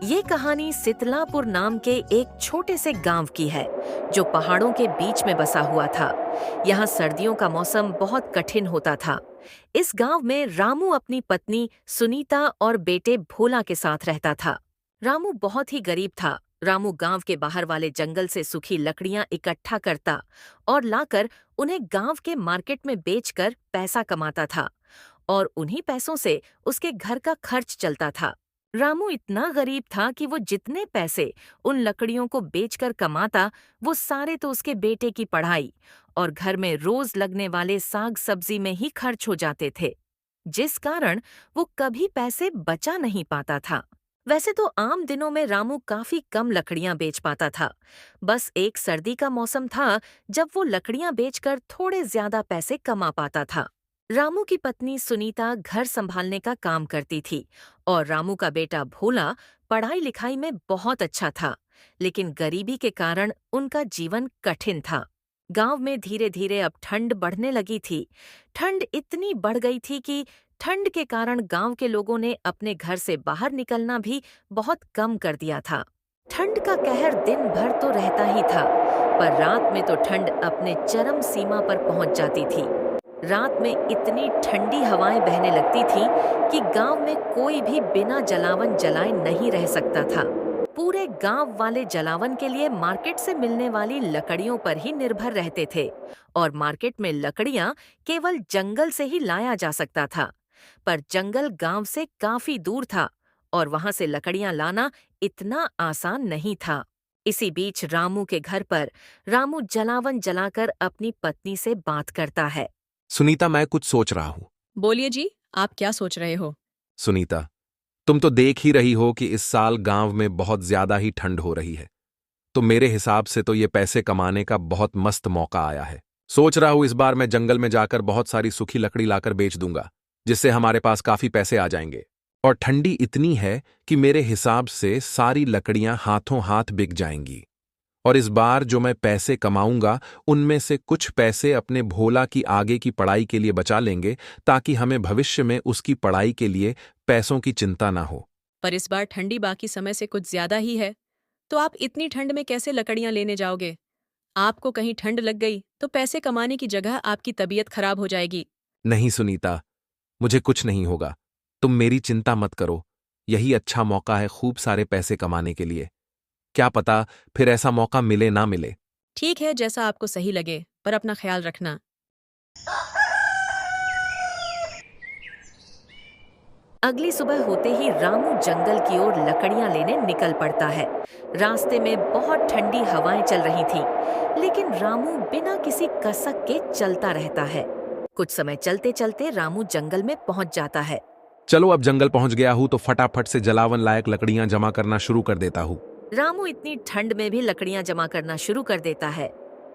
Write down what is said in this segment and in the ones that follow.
ये कहानी सितलापुर नाम के एक छोटे से गांव की है जो पहाड़ों के बीच में बसा हुआ था। यहाँ सर्दियों का मौसम बहुत कठिन होता था। इस गांव में रामू अपनी पत्नी सुनीता और बेटे भोला के साथ रहता था। रामू बहुत ही गरीब था। रामू गांव के बाहर वाले जंगल से सूखी लकड़ियां इकट्ठा करता और लाकर उन्हें गांव के मार्केट में बेचकर पैसा कमाता था और उन्हीं पैसों से उसके घर का खर्च चलता था। रामू इतना गरीब था कि वो जितने पैसे उन लकड़ियों को बेचकर कमाता, वो सारे तो उसके बेटे की पढ़ाई और घर में रोज लगने वाले साग सब्जी में ही खर्च हो जाते थे, जिस कारण वो कभी पैसे बचा नहीं पाता था। वैसे तो आम दिनों में रामू काफी कम लकड़ियां बेच पाता था। बस एक सर्दी का मौसम था जब वो लकड़ियां बेचकर थोड़े ज्यादा पैसे कमा पाता था। रामू की पत्नी सुनीता घर संभालने का काम करती थी और रामू का बेटा भोला पढ़ाई लिखाई में बहुत अच्छा था, लेकिन गरीबी के कारण उनका जीवन कठिन था। गांव में धीरे धीरे अब ठंड बढ़ने लगी थी। ठंड इतनी बढ़ गई थी कि ठंड के कारण गांव के लोगों ने अपने घर से बाहर निकलना भी बहुत कम कर दिया था। ठंड का कहर दिन भर तो रहता ही था, पर रात में तो ठंड अपने चरम सीमा पर पहुंच जाती थी। रात में इतनी ठंडी हवाएं बहने लगती थीं कि गांव में कोई भी बिना जलावन जलाए नहीं रह सकता था। पूरे गांव वाले जलावन के लिए मार्केट से मिलने वाली लकड़ियों पर ही निर्भर रहते थे और मार्केट में लकड़ियां केवल जंगल से ही लाया जा सकता था। पर जंगल गांव से काफी दूर था और वहां से लकड़ियां लाना इतना आसान नहीं था। इसी बीच रामू के घर पर रामू जलावन जलाकर अपनी पत्नी से बात करता है। सुनीता, मैं कुछ सोच रहा हूँ। बोलिए जी, आप क्या सोच रहे हो? सुनीता, तुम तो देख ही रही हो कि इस साल गांव में बहुत ज्यादा ही ठंड हो रही है, तो मेरे हिसाब से तो ये पैसे कमाने का बहुत मस्त मौका आया है। सोच रहा हूँ इस बार मैं जंगल में जाकर बहुत सारी सूखी लकड़ी लाकर बेच दूंगा, जिससे हमारे पास काफी पैसे आ जाएंगे। और ठंडी इतनी है कि मेरे हिसाब से सारी लकड़ियां हाथों हाथ बिक जाएंगी। और इस बार जो मैं पैसे कमाऊंगा उनमें से कुछ पैसे अपने भोला की आगे की पढ़ाई के लिए बचा लेंगे, ताकि हमें भविष्य में उसकी पढ़ाई के लिए पैसों की चिंता ना हो। पर इस बार ठंडी बाकी समय से कुछ ज्यादा ही है, तो आप इतनी ठंड में कैसे लकड़ियां लेने जाओगे? आपको कहीं ठंड लग गई तो पैसे कमाने की जगह आपकी तबीयत खराब हो जाएगी। नहीं सुनीता, मुझे कुछ नहीं होगा। तुम मेरी चिंता मत करो। यही अच्छा मौका है खूब सारे पैसे कमाने के लिए। क्या पता फिर ऐसा मौका मिले ना मिले। ठीक है, जैसा आपको सही लगे, पर अपना ख्याल रखना। अगली सुबह होते ही रामू जंगल की ओर लकड़ियां लेने निकल पड़ता है। रास्ते में बहुत ठंडी हवाएं चल रही थीं, लेकिन रामू बिना किसी कसक के चलता रहता है। कुछ समय चलते चलते रामू जंगल में पहुंच जाता है। चलो, अब जंगल पहुंच गया हूं तो फटाफट से जलावन लायक लकड़ियां जमा करना शुरू कर देता हूं। रामू इतनी ठंड में भी लकड़ियां जमा करना शुरू कर देता है।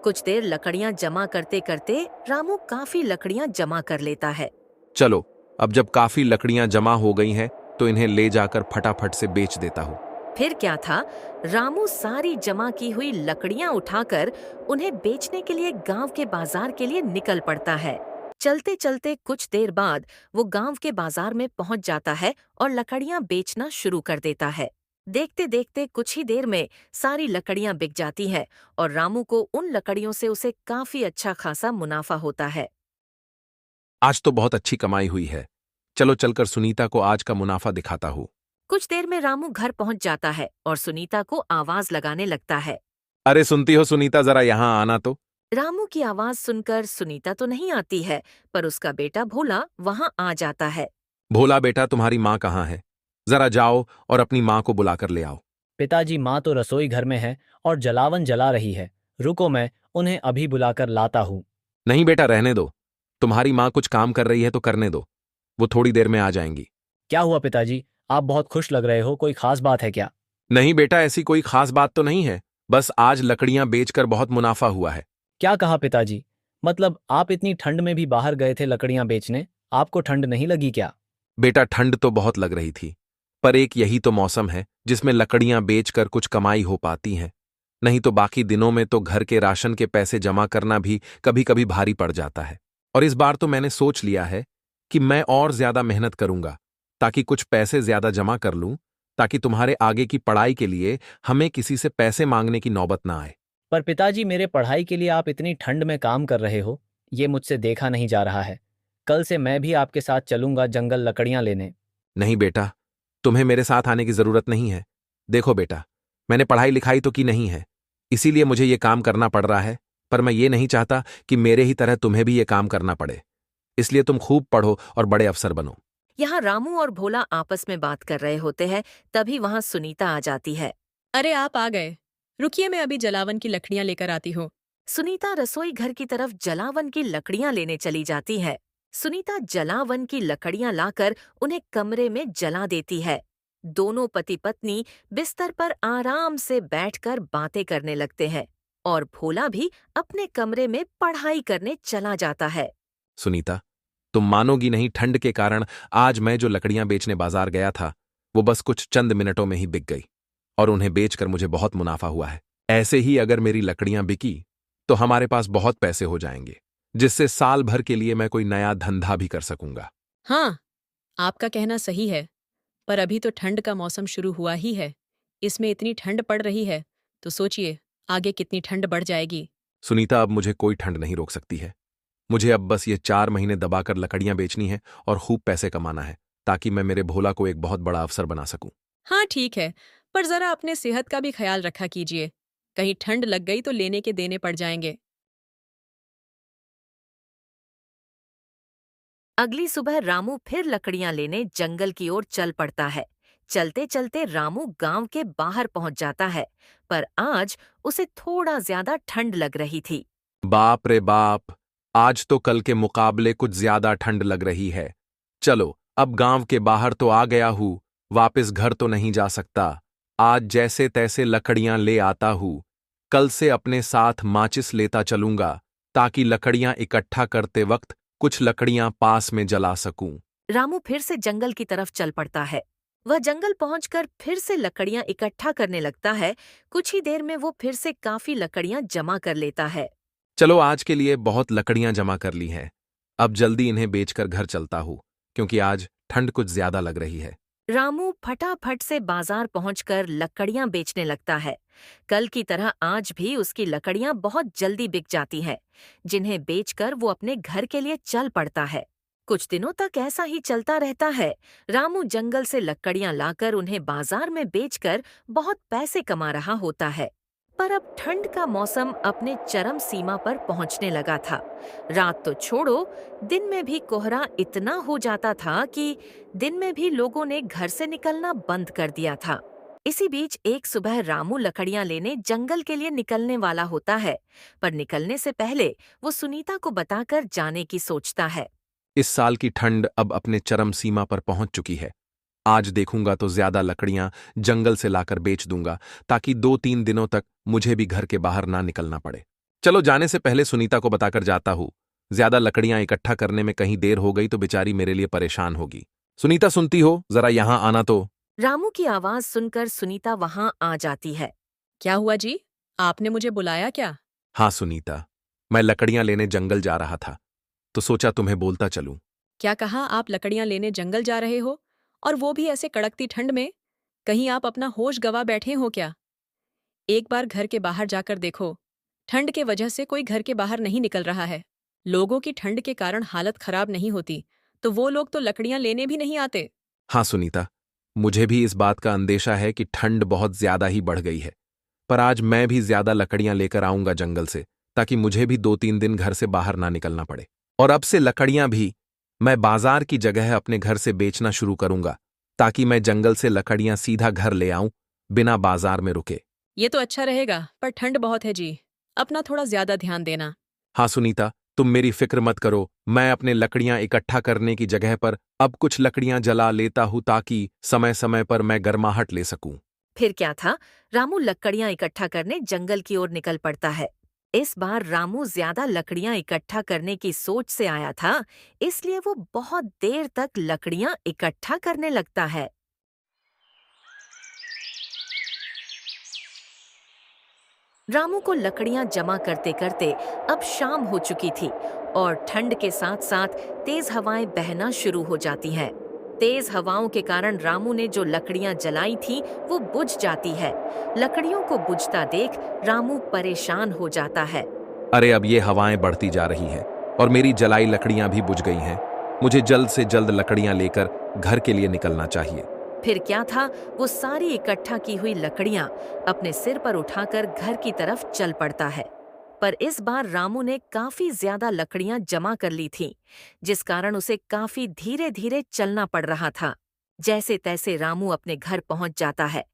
कुछ देर लकड़ियां जमा करते करते रामू काफी लकड़ियां जमा कर लेता है। चलो, अब जब काफी लकड़ियां जमा हो गई हैं तो इन्हें ले जाकर फटाफट से बेच देता हूं। फिर क्या था, रामू सारी जमा की हुई लकड़ियां उठाकर उन्हें बेचने के लिए गांव के बाजार के लिए निकल पड़ता है। चलते चलते कुछ देर बाद वो गांव के बाजार में पहुंच जाता है और लकड़ियां बेचना शुरू कर देता है। देखते देखते कुछ ही देर में सारी लकड़ियां बिक जाती हैं और रामू को उन लकड़ियों से उसे काफी अच्छा खासा मुनाफा होता है। आज तो बहुत अच्छी कमाई हुई है। चलो चलकर सुनीता को आज का मुनाफा दिखाता हूँ। कुछ देर में रामू घर पहुंच जाता है और सुनीता को आवाज लगाने लगता है। अरे सुनती हो सुनीता, जरा यहाँ आना तो। रामू की आवाज सुनकर सुनीता तो नहीं आती है, पर उसका बेटा भोला वहां आ जाता है। भोला बेटा, तुम्हारी माँ कहाँ है? जरा जाओ और अपनी माँ को बुलाकर ले आओ। पिताजी, माँ तो रसोई घर में है और जलावन जला रही है। रुको, मैं उन्हें अभी बुलाकर लाता हूँ। नहीं बेटा, रहने दो। तुम्हारी माँ कुछ काम कर रही है तो करने दो, वो थोड़ी देर में आ जाएंगी। क्या हुआ पिताजी, आप बहुत खुश लग रहे हो, कोई खास बात है क्या? नहीं बेटा, ऐसी कोई खास बात तो नहीं है, बस आज लकड़ियां बेचकर बहुत मुनाफा हुआ है। क्या कहा पिताजी? मतलब आप इतनी ठंड में भी बाहर गए थे लकड़ियां बेचने, आपको ठंड नहीं लगी क्या? बेटा, ठंड तो बहुत लग रही थी, पर एक यही तो मौसम है जिसमें लकड़ियां बेचकर कुछ कमाई हो पाती है। नहीं तो बाकी दिनों में तो घर के राशन के पैसे जमा करना भी कभी कभी भारी पड़ जाता है। और इस बार तो मैंने सोच लिया है कि मैं और ज्यादा मेहनत करूंगा, ताकि कुछ पैसे ज्यादा जमा कर लूं, ताकि तुम्हारे आगे की पढ़ाई के लिए हमें किसी से पैसे मांगने की नौबत ना आए। पर पिताजी, मेरे पढ़ाई के लिए आप इतनी ठंड में काम कर रहे हो, ये मुझसे देखा नहीं जा रहा है। कल से मैं भी आपके साथ चलूंगा जंगल लकड़ियां लेने। नहीं बेटा, तुम्हें मेरे साथ आने की जरूरत नहीं है। देखो बेटा, मैंने पढ़ाई लिखाई तो की नहीं है, इसीलिए मुझे ये काम करना पड़ रहा है, पर मैं ये नहीं चाहता कि मेरे ही तरह तुम्हें भी ये काम करना पड़े। इसलिए तुम खूब पढ़ो और बड़े अफसर बनो। यहाँ रामू और भोला आपस में बात कर रहे होते हैं, तभी वहाँ सुनीता आ जाती है। अरे आप आ गए, रुकिए मैं अभी जलावन की लकड़ियां लेकर आती हूँ। सुनीता रसोई घर की तरफ जलावन की लकड़ियां लेने चली जाती है। सुनीता जलावन की लकड़ियां लाकर उन्हें कमरे में जला देती है। दोनों पति पत्नी बिस्तर पर आराम से बैठकर बातें करने लगते हैं और भोला भी अपने कमरे में पढ़ाई करने चला जाता है। सुनीता, तुम मानोगी नहीं, ठंड के कारण आज मैं जो लकड़ियां बेचने बाजार गया था वो बस कुछ चंद मिनटों में ही बिक गई और उन्हें बेचकर मुझे बहुत मुनाफा हुआ है। ऐसे ही अगर मेरी लकड़ियां बिकी तो हमारे पास बहुत पैसे हो जाएंगे, जिससे साल भर के लिए मैं कोई नया धंधा भी कर सकूंगा। हाँ, आपका कहना सही है, पर अभी तो ठंड का मौसम शुरू हुआ ही है। इसमें इतनी ठंड पड़ रही है, तो सोचिए आगे कितनी ठंड बढ़ जाएगी। सुनीता, अब मुझे कोई ठंड नहीं रोक सकती है। मुझे अब बस ये 4 महीने दबाकर लकड़ियां बेचनी है और खूब पैसे कमाना है, ताकि मैं मेरे भोला को एक बहुत बड़ा अफसर बना सकूं। हाँ ठीक है, पर जरा अपने सेहत का भी ख्याल रखा कीजिए। कहीं ठंड लग गई तो लेने के देने पड़ जाएंगे। अगली सुबह रामू फिर लकड़ियां लेने जंगल की ओर चल पड़ता है। चलते चलते रामू गांव के बाहर पहुंच जाता है, पर आज उसे थोड़ा ज्यादा ठंड लग रही थी। बाप रे बाप, आज तो कल के मुकाबले कुछ ज्यादा ठंड लग रही है। चलो, अब गांव के बाहर तो आ गया हूं, वापस घर तो नहीं जा सकता। आज जैसे तैसे लकड़ियां ले आता हूं। कल से अपने साथ माचिस लेता चलूंगा, ताकि लकड़ियां इकट्ठा करते वक्त कुछ लकड़ियां पास में जला सकूं। रामू फिर से जंगल की तरफ चल पड़ता है। वह जंगल पहुंचकर फिर से लकड़ियां इकट्ठा करने लगता है। कुछ ही देर में वो फिर से काफी लकड़ियां जमा कर लेता है। चलो, आज के लिए बहुत लकड़ियां जमा कर ली हैं। अब जल्दी इन्हें बेचकर घर चलता हूं, क्योंकि आज ठंड कुछ ज्यादा लग रही है। रामू फटाफट से बाजार पहुंचकर लकड़ियां बेचने लगता है। कल की तरह आज भी उसकी लकड़ियां बहुत जल्दी बिक जाती हैं, जिन्हें बेचकर वो अपने घर के लिए चल पड़ता है। कुछ दिनों तक ऐसा ही चलता रहता है। रामू जंगल से लकड़ियां लाकर उन्हें बाजार में बेचकर बहुत पैसे कमा रहा होता है। पर अब ठंड का मौसम अपने चरम सीमा पर पहुंचने लगा था। रात तो छोड़ो, दिन में भी कोहरा इतना हो जाता था कि दिन में भी लोगों ने घर से निकलना बंद कर दिया था। इसी बीच एक सुबह रामू लकड़ियां लेने जंगल के लिए निकलने वाला होता है, पर निकलने से पहले वो सुनीता को बताकर जाने की सोचता है। इस साल की ठंड अब अपने चरम सीमा पर पहुंच चुकी है। आज देखूंगा तो ज्यादा लकड़ियां जंगल से लाकर बेच दूंगा, ताकि 2-3 दिनों तक मुझे भी घर के बाहर ना निकलना पड़े। चलो, जाने से पहले सुनीता को बताकर जाता हूं। ज्यादा लकड़ियां इकट्ठा करने में कहीं देर हो गई तो बेचारी मेरे लिए परेशान होगी। सुनीता, सुनती हो? जरा यहां आना तो। रामू की आवाज सुनकर सुनीता वहां आ जाती है। क्या हुआ जी? आपने मुझे बुलाया क्या? हाँ सुनीता, मैं लकड़ियां लेने जंगल जा रहा था, तो सोचा तुम्हें बोलता चलूं। क्या कहा? आप लकड़ियां लेने जंगल जा रहे हो, और वो भी ऐसे कड़कती ठंड में? कहीं आप अपना होश गवा बैठे हो क्या? एक बार घर के बाहर जाकर देखो। ठंड के वजह से कोई घर के बाहर नहीं निकल रहा है। लोगों की ठंड के कारण हालत खराब नहीं होती, तो वो लोग तो लकड़ियां लेने भी नहीं आते। हाँ सुनीता, मुझे भी इस बात का अंदेशा है कि ठंड बहुत ज्यादा ही बढ़ गई है, पर आज मैं भी ज्यादा लकड़ियां लेकर आऊंगा जंगल से, ताकि मुझे भी 2-3 दिन घर से बाहर ना निकलना पड़े। और अब से लकड़ियां भी मैं बाजार की जगह अपने घर से बेचना शुरू करूंगा, ताकि मैं जंगल से लकड़ियां सीधा घर ले आऊं, बिना बाजार में रुके। ये तो अच्छा रहेगा, पर ठंड बहुत है जी। अपना थोड़ा ज्यादा ध्यान देना। हाँ सुनीता, तुम मेरी फिक्र मत करो। मैं अपने लकड़ियां इकट्ठा करने की जगह पर अब कुछ लकड़ियां जला लेता हूं, ताकि समय समय पर मैं गर्माहट ले सकूं। फिर क्या था, रामू लकड़ियां इकट्ठा करने जंगल की ओर निकल पड़ता है। इस बार रामू ज्यादा लकड़ियां इकट्ठा करने की सोच से आया था, इसलिए वो बहुत देर तक लकड़ियां इकट्ठा करने लगता है। रामू को लकड़ियां जमा करते करते अब शाम हो चुकी थी और ठंड के साथ साथ तेज हवाएं बहना शुरू हो जाती हैं। तेज हवाओं के कारण रामू ने जो लकड़ियां जलाई थी वो बुझ जाती है। लकड़ियों को बुझता देख रामू परेशान हो जाता है। अरे अब ये हवाएं बढ़ती जा रही हैं और मेरी जलाई लकड़ियां भी बुझ गई हैं। मुझे जल्द से जल्द लकड़ियां लेकर घर के लिए निकलना चाहिए। फिर क्या था, वो सारी इकट्ठा की हुई लकड़ियां अपने सिर पर उठाकर घर की तरफ चल पड़ता है। पर इस बार रामू ने काफी ज्यादा लकड़ियां जमा कर ली थीं, जिस कारण उसे काफी धीरे धीरे चलना पड़ रहा था। जैसे तैसे रामू अपने घर पहुंच जाता है,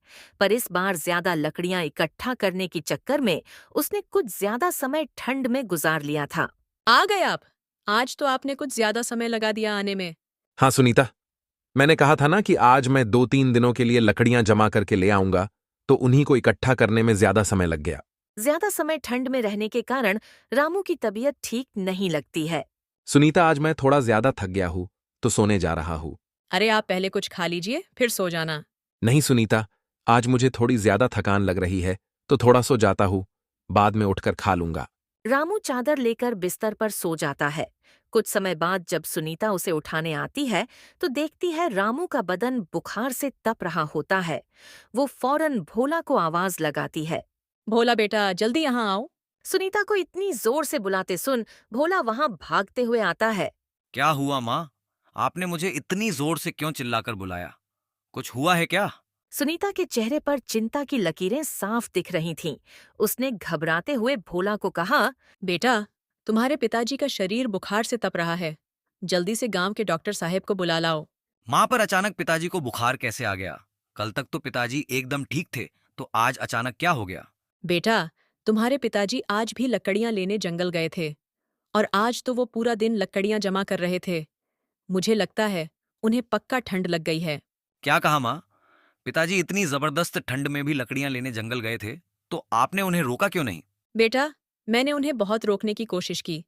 पर इस बार ज्यादा लकड़ियां इकट्ठा करने की चक्कर में उसने कुछ ज्यादा समय ठंड में गुजार लिया था। आ गए आप। आज तो आपने कुछ ज्यादा समय लगा दिया आने में। हाँ सुनीता, मैंने कहा था ना कि आज मैं 2-3 दिनों के लिए लकड़ियां जमा करके ले आऊंगा, तो उन्हीं को इकट्ठा करने में ज्यादा समय लग गया। ज्यादा समय ठंड में रहने के कारण रामू की तबीयत ठीक नहीं लगती है। सुनीता, आज मैं थोड़ा ज्यादा थक गया हूं, तो सोने जा रहा हूं। अरे आप पहले कुछ खा लीजिए फिर सो जाना। नहीं सुनीता, आज मुझे थोड़ी ज्यादा थकान लग रही है, तो थोड़ा सो जाता हूं, बाद में उठकर खा लूंगा। रामू चादर लेकर बिस्तर पर सो जाता है। कुछ समय बाद जब सुनीता उसे उठाने आती है तो देखती है रामू का बदन बुखार से तप रहा होता है। वो फौरन भोला को आवाज लगाती है। भोला बेटा जल्दी यहाँ आओ। सुनीता को इतनी जोर से बुलाते सुन भोला वहां भागते हुए आता है। क्या हुआ माँ? आपने मुझे इतनी जोर से क्यों चिल्लाकर बुलाया? कुछ हुआ है क्या? सुनीता के चेहरे पर चिंता की लकीरें साफ दिख रही थीं। उसने घबराते हुए भोला को कहा, बेटा तुम्हारे पिताजी का शरीर बुखार से तप रहा है। जल्दी से गांव के डॉक्टर साहब को बुला लाओ। माँ, पर अचानक पिताजी को बुखार कैसे आ गया? कल तक तो पिताजी एकदम ठीक थे, तो आज अचानक क्या हो गया? बेटा तुम्हारे पिताजी आज भी लकड़ियां लेने जंगल गए थे और आज तो वो पूरा दिन लकड़ियां जमा कर रहे थे। मुझे लगता है उन्हें पक्का ठंड लग गई है। क्या कहा माँ? पिताजी इतनी जबरदस्त ठंड में भी लकड़ियां लेने जंगल गए थे, तो आपने उन्हें रोका क्यों नहीं? बेटा मैंने उन्हें बहुत रोकने की कोशिश की,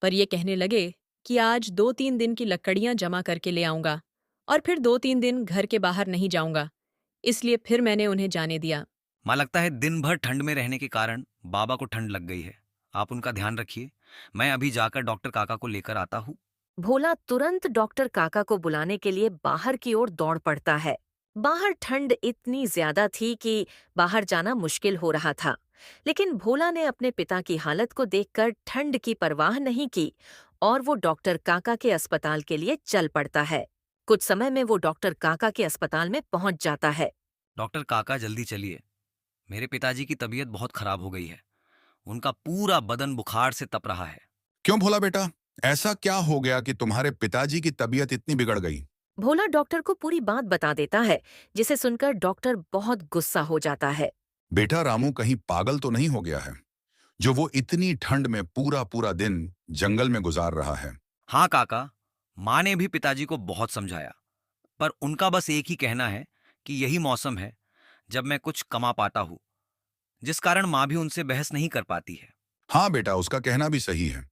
पर ये कहने लगे कि आज 2-3 दिन की लकड़ियां जमा करके ले आऊंगा और फिर 2-3 दिन घर के बाहर नहीं जाऊंगा। इसलिए फिर मैंने उन्हें जाने दिया। माँ, लगता है दिन भर ठंड में रहने के कारण बाबा को ठंड लग गई है। आप उनका ध्यान रखिए। मैं अभी जाकर डॉक्टर काका को लेकर आता हूँ। भोला तुरंत डॉक्टर काका को बुलाने के लिए बाहर की ओर दौड़ पड़ता है। बाहर ठंड इतनी ज्यादा थी कि बाहर जाना मुश्किल हो रहा था, लेकिन भोला ने अपने पिता की हालत को देखकर ठंड की परवाह नहीं की और वो डॉक्टर काका के अस्पताल के लिए चल पड़ता है। कुछ समय में वो डॉक्टर काका के अस्पताल में पहुंच जाता है। डॉक्टर काका, जल्दी चलिए। मेरे पिताजी की तबीयत बहुत खराब हो गई है। उनका पूरा बदन बुखार से तप रहा है। क्यों भोला बेटा, ऐसा क्या हो गया कि तुम्हारे पिताजी की तबीयत इतनी बिगड़ गई? भोला डॉक्टर को पूरी बात बता देता है, जिसे सुनकर डॉक्टर बहुत गुस्सा हो जाता है। बेटा, रामू कहीं पागल तो नहीं हो गया है, जो वो इतनी ठंड में पूरा पूरा दिन जंगल में गुजार रहा है? हाँ काका, माँ ने भी पिताजी को बहुत समझाया, पर उनका बस एक ही कहना है कि यही मौसम है जब मैं कुछ कमा पाता हूँ, जिस कारण माँ भी उनसे बहस नहीं कर पाती है। हाँ बेटा, उसका कहना भी सही है,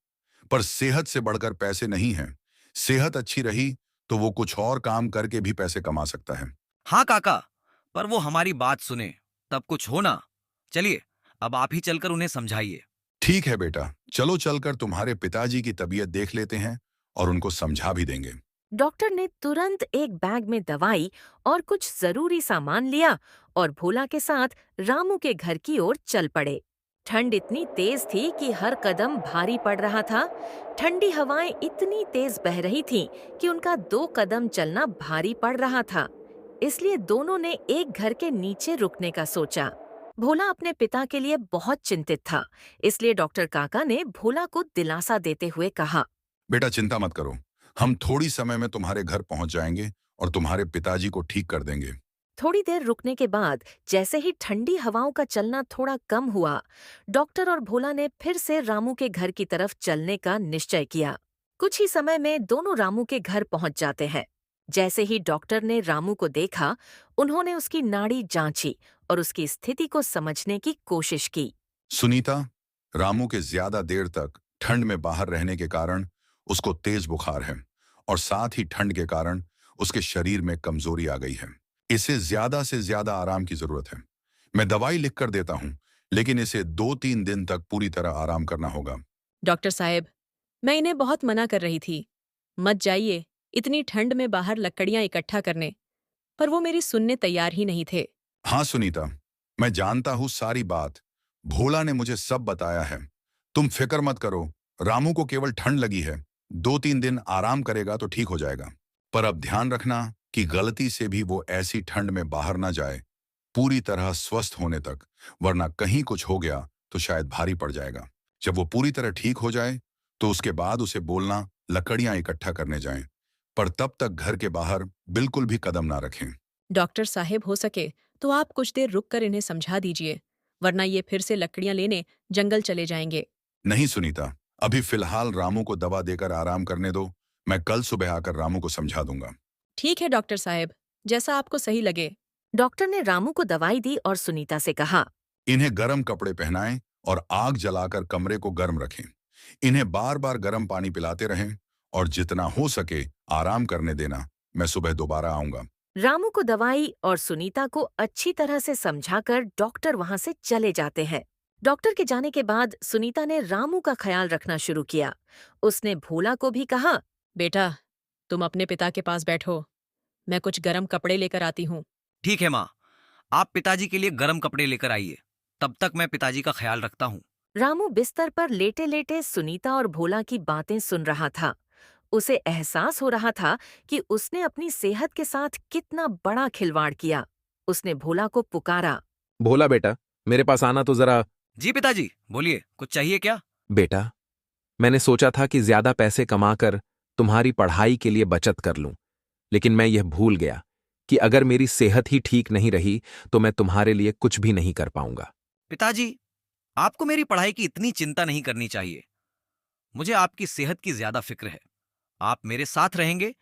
पर सेहत से बढ़कर पैसे नहीं है। सेहत अच्छी रही तो वो कुछ और काम करके भी पैसे कमा सकता है। हाँ काका, पर वो हमारी बात सुने तब कुछ हो ना। चलिए, अब आप ही चलकर उन्हें समझाइए। ठीक है बेटा, चलो चलकर तुम्हारे पिताजी की तबीयत देख लेते हैं और उनको समझा भी देंगे। डॉक्टर ने तुरंत एक बैग में दवाई और कुछ जरूरी सामान लिया और भोला के साथ रामू के घर की ओर चल पड़े। ठंड इतनी तेज थी कि हर कदम भारी पड़ रहा था। ठंडी हवाएं इतनी तेज बह रही थीं कि उनका 2 कदम चलना भारी पड़ रहा था। इसलिए दोनों ने एक घर के नीचे रुकने का सोचा। भोला अपने पिता के लिए बहुत चिंतित था, इसलिए डॉक्टर काका ने भोला को दिलासा देते हुए कहा, बेटा चिंता मत करो, हम थोड़ी समय में तुम्हारे घर पहुंच जाएंगे और तुम्हारे पिताजी को ठीक कर देंगे। थोड़ी देर रुकने के बाद जैसे ही ठंडी हवाओं का चलना थोड़ा कम हुआ, डॉक्टर और भोला ने फिर से रामू के घर की तरफ चलने का निश्चय किया। कुछ ही समय में दोनों रामू के घर पहुंच जाते हैं। जैसे ही डॉक्टर ने रामू को देखा, उन्होंने उसकी नाड़ी जांची और उसकी स्थिति को समझने की कोशिश की। सुनीता, रामू के ज्यादा देर तक ठंड में बाहर रहने के कारण उसको तेज बुखार है और साथ ही ठंड के कारण उसके शरीर में कमजोरी आ गई है। इसे ज्यादा से ज्यादा आराम की जरूरत है। मैं दवाई लिख कर देता हूँ, लेकिन इसे 2-3 दिन तक पूरी तरह आराम करना होगा। डॉक्टर साहब, मैं इन्हें बहुत मना कर रही थी, मत जाइए, इतनी ठंड में बाहर लकड़ियां इकट्ठा करने, पर वो मेरी सुनने तैयार ही नहीं थे। हाँ सुनीता, मैं जानता हूँ सारी बात। भोला ने मुझे सब बताया है। तुम फिक्र मत करो, रामू को केवल ठंड लगी है। 2-3 दिन आराम करेगा तो ठीक हो जाएगा। पर अब ध्यान रखना कि गलती से भी वो ऐसी ठंड में बाहर ना जाए, पूरी तरह स्वस्थ होने तक, वरना कहीं कुछ हो गया तो शायद भारी पड़ जाएगा। जब वो पूरी तरह ठीक हो जाए तो उसके बाद उसे बोलना लकड़ियां इकट्ठा करने जाएं, पर तब तक घर के बाहर बिल्कुल भी कदम ना रखें। डॉक्टर साहेब, हो सके तो आप कुछ देर रुक कर इन्हें समझा दीजिए, वरना ये फिर से लकड़ियां लेने जंगल चले जाएंगे। नहीं सुनीता, अभी फिलहाल रामू को दवा देकर आराम करने दो। मैं कल सुबह आकर रामू को समझा दूंगा। ठीक है डॉक्टर साहेब, जैसा आपको सही लगे। डॉक्टर ने रामू को दवाई दी और सुनीता से कहा, इन्हें गर्म कपड़े पहनाएं और आग जलाकर कमरे को गर्म रखें। इन्हें बार बार गर्म पानी पिलाते रहें और जितना हो सके आराम करने देना। मैं सुबह दोबारा आऊंगा। रामू को दवाई और सुनीता को अच्छी तरह से समझाकर डॉक्टर वहां से चले जाते हैं। डॉक्टर के जाने के बाद सुनीता ने रामू का ख्याल रखना शुरू किया। उसने भोला को भी कहा, बेटा, तुम अपने पिता के पास बैठो, मैं कुछ गर्म कपड़े लेकर आती हूँ। ठीक है माँ, आप पिताजी के लिए गर्म कपड़े लेकर आइए, तब तक मैं पिताजी का ख्याल रखता हूँ। रामू बिस्तर पर लेटे लेटे सुनीता और भोला की बातें सुन रहा था। उसे एहसास हो रहा था कि उसने अपनी सेहत के साथ कितना बड़ा खिलवाड़ किया। उसने भोला को पुकारा, भोला बेटा, मेरे पास आना तो जरा। जी पिताजी, बोलिए, कुछ चाहिए क्या? बेटा, मैंने सोचा था कि ज्यादा पैसे कमाकर तुम्हारी पढ़ाई के लिए बचत कर लूं, लेकिन मैं यह भूल गया कि अगर मेरी सेहत ही ठीक नहीं रही तो मैं तुम्हारे लिए कुछ भी नहीं कर पाऊंगा। पिताजी, आपको मेरी पढ़ाई की इतनी चिंता नहीं करनी चाहिए। मुझे आपकी सेहत की ज्यादा फिक्र है। आप मेरे साथ रहेंगे,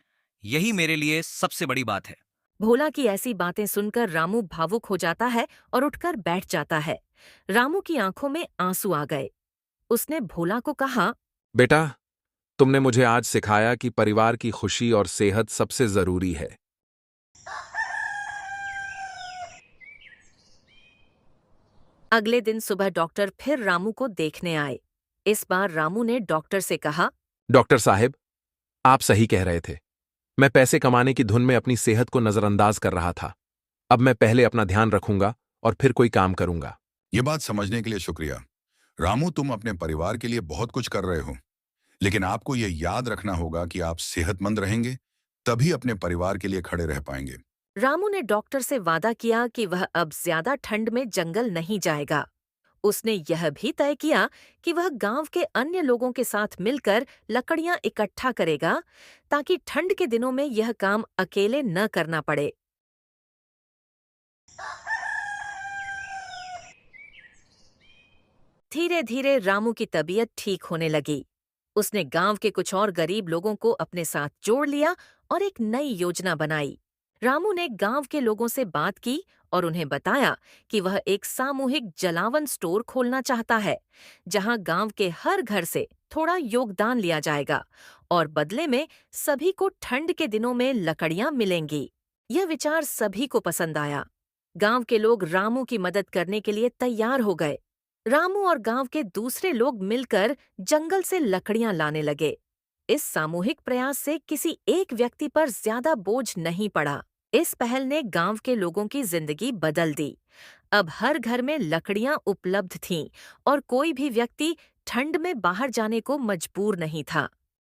यही मेरे लिए सबसे बड़ी बात है। भोला की ऐसी बातें सुनकर रामू भावुक हो जाता है और उठकर बैठ जाता है। रामू की आंखों में आंसू आ गए। उसने भोला को कहा, बेटा, तुमने मुझे आज सिखाया कि परिवार की खुशी और सेहत सबसे जरूरी है। अगले दिन सुबह डॉक्टर फिर रामू को देखने आए। इस बार रामू ने डॉक्टर से कहा, डॉक्टर साहब, आप सही कह रहे थे। मैं पैसे कमाने की धुन में अपनी सेहत को नजरअंदाज कर रहा था। अब मैं पहले अपना ध्यान रखूंगा और फिर कोई काम करूंगा। ये बात समझने के लिए शुक्रिया। रामू, तुम अपने परिवार के लिए बहुत कुछ कर रहे हो, लेकिन आपको यह याद रखना होगा कि आप सेहतमंद रहेंगे तभी अपने परिवार के लिए खड़े रह पाएंगे। रामू ने डॉक्टर से वादा किया कि वह अब ज्यादा ठंड में जंगल नहीं जाएगा। उसने यह भी तय किया कि वह गांव के अन्य लोगों के साथ मिलकर लकड़ियां इकट्ठा करेगा, ताकि ठंड के दिनों में यह काम अकेले न करना पड़े। धीरे धीरे रामू की तबीयत ठीक होने लगी। उसने गांव के कुछ और गरीब लोगों को अपने साथ जोड़ लिया और एक नई योजना बनाई। रामू ने गांव के लोगों से बात की और उन्हें बताया कि वह एक सामूहिक जलावन स्टोर खोलना चाहता है, जहां गांव के हर घर से थोड़ा योगदान लिया जाएगा और बदले में सभी को ठंड के दिनों में लकड़ियां मिलेंगी। यह विचार सभी को पसंद आया। गांव के लोग रामू की मदद करने के लिए तैयार हो गए। रामू और गांव के दूसरे लोग मिलकर जंगल से लकड़ियां लाने लगे। इस सामूहिक प्रयास से किसी एक व्यक्ति पर ज्यादा बोझ नहीं पड़ा। इस पहल ने गांव के लोगों की जिंदगी बदल दी। अब हर घर में लकड़ियां उपलब्ध थीं और कोई भी व्यक्ति ठंड में बाहर जाने को मजबूर नहीं था।